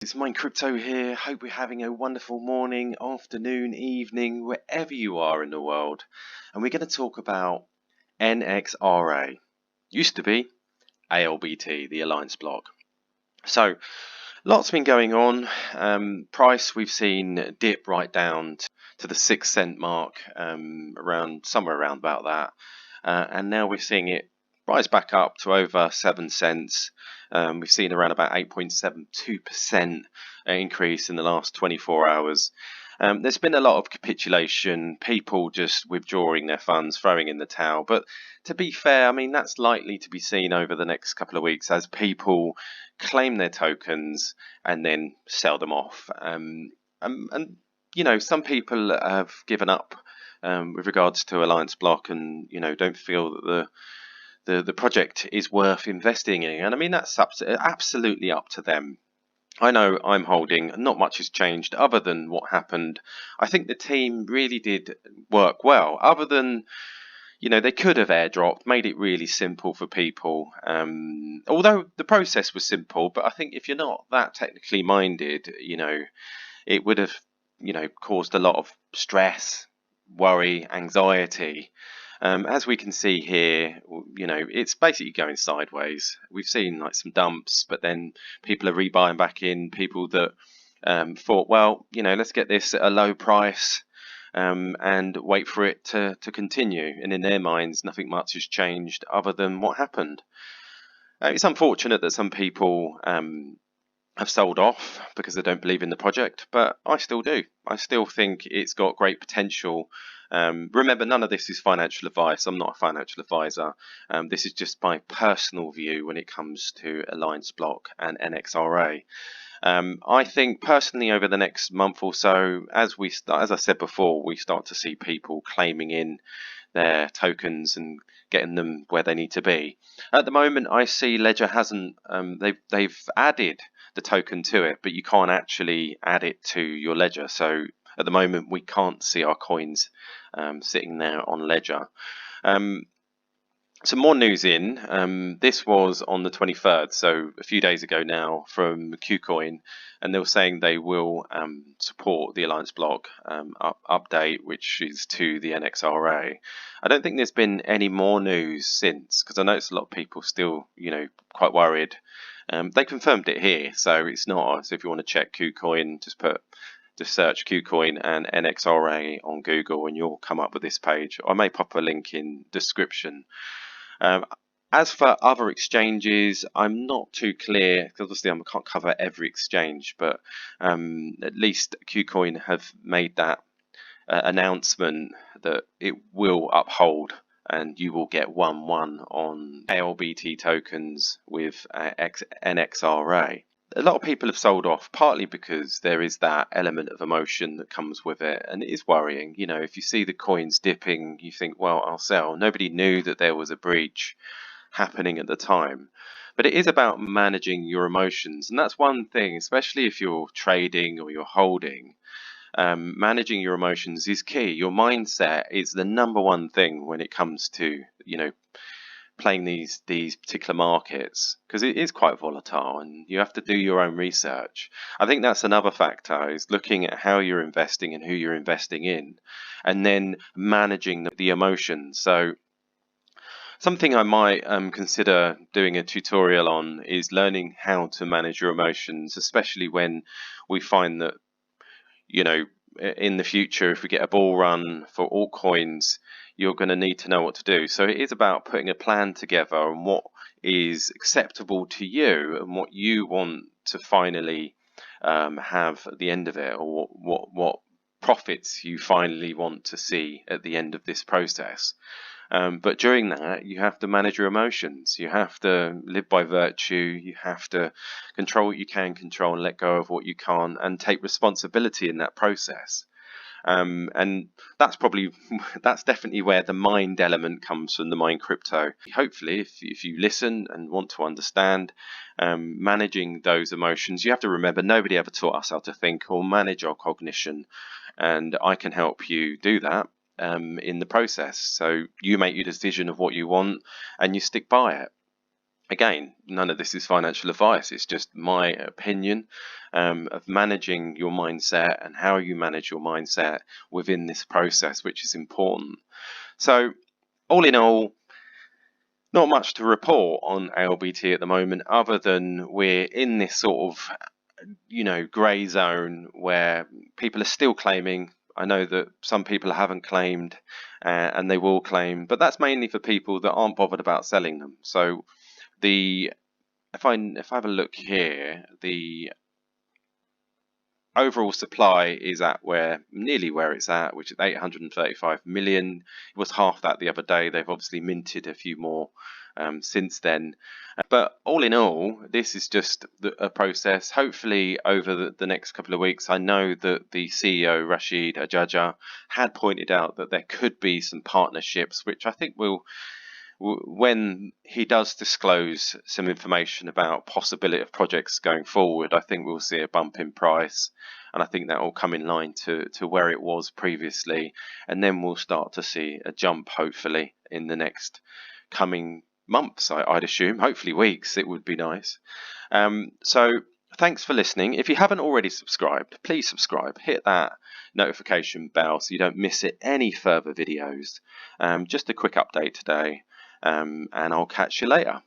It's Mind Crypto here. Hope we're having a wonderful morning, afternoon, evening, wherever you are in the world. And we're going to talk about Nxra. Used to be ALBT, the Alliance block. So lots been going on. Price we've seen dip right down to the 6 cent mark, somewhere around about that. And now we're seeing it rise back up to over 7 cents. We've seen around about 8.72% increase in the last 24 hours. There's been a lot of capitulation, people just withdrawing their funds, throwing in the towel. But to be fair, I mean, that's likely to be seen over the next couple of weeks as people claim their tokens and then sell them off. And you know, some people have given up with regards to ALLIANCEBLOCK, and don't feel that the project is worth investing in. And I mean, that's absolutely up to them. I know I'm holding, not much has changed other than what happened. I think the team really did work well, other than they could have airdropped, made it really simple for people. Although the process was simple, but I think if you're not that technically minded, it would have caused a lot of stress, worry, anxiety. As we can see here, it's basically going sideways. We've seen like some dumps, but then people are rebuying back in. People that thought, well, let's get this at a low price and wait for it to continue. And in their minds, nothing much has changed other than what happened. It's unfortunate that some people have sold off because they don't believe in the project, but I still do. I still think it's got great potential. Remember, none of this is financial advice. I'm not a financial advisor. This is just my personal view when it comes to ALLIANCEBLOCK and Nxra. I think personally over the next month or so, as I said before, we start to see people claiming in their tokens and getting them where they need to be. At the moment, I see Ledger hasn't. They've added the token to it, but you can't actually add it to your Ledger. So at the moment, we can't see our coins sitting there on Ledger. Some more news in. This was on the 23rd, so a few days ago now, from KuCoin, and they were saying they will support the ALLIANCEBLOCK update, which is to the Nxra. I don't think there's been any more news since, because I noticed a lot of people still, quite worried. They confirmed it here, so it's not. So if you want to check KuCoin, just search KuCoin and Nxra on Google, and you'll come up with this page. I may pop a link in description. As for other exchanges, I'm not too clear, because obviously I can't cover every exchange, but at least KuCoin have made that announcement that it will uphold and you will get 1-1 on ALBT tokens with Nxra. A lot of people have sold off, partly because there is that element of emotion that comes with it, and it is worrying. If you see the coins dipping, you think, well, I'll sell. Nobody knew that there was a breach happening at the time. But it is about managing your emotions, and that's one thing, especially if you're trading or you're holding. Managing your emotions is key. Your mindset is the number one thing when it comes to, playing these particular markets, because it is quite volatile and you have to do your own research. I think that's another factor, is looking at how you're investing and who you're investing in, and then managing the emotions. So something I might consider doing a tutorial on is learning how to manage your emotions, especially when we find that in the future, if we get a bull run for altcoins, you're going to need to know what to do. So it is about putting a plan together on what is acceptable to you and what you want to finally have at the end of it, or what profits you finally want to see at the end of this process. But during that, you have to manage your emotions. You have to live by virtue. You have to control what you can control and let go of what you can't, and take responsibility in that process. And that's definitely where the mind element comes from, the Mind Crypto. Hopefully, if you listen and want to understand managing those emotions, you have to remember nobody ever taught us how to think or manage our cognition, and I can help you do that in the process. So you make your decision of what you want and you stick by it. again, none of this is financial advice. It's just my opinion of managing your mindset and how you manage your mindset within this process, which is important. So all in all, not much to report on ALBT at the moment, other than we're in this sort of, grey zone where people are still claiming. I know that some people haven't claimed, and they will claim, but that's mainly for people that aren't bothered about selling them. So if I have a look here, the overall supply is at nearly where it's at, which is 835 million. It was half that the other day. They've obviously minted a few more since then. But all in all, this is just a process. Hopefully over the next couple of weeks, I know that the CEO, Rashid Ajaja, had pointed out that there could be some partnerships, which I think when he does disclose some information about possibility of projects going forward, I think we'll see a bump in price, and I think that will come in line to where it was previously, and then we'll start to see a jump hopefully in the next coming months. I'd assume, hopefully weeks. It would be nice. So thanks for listening. If you haven't already subscribed, please subscribe. Hit that notification bell so you don't miss any further videos. Just a quick update today. And I'll catch you later.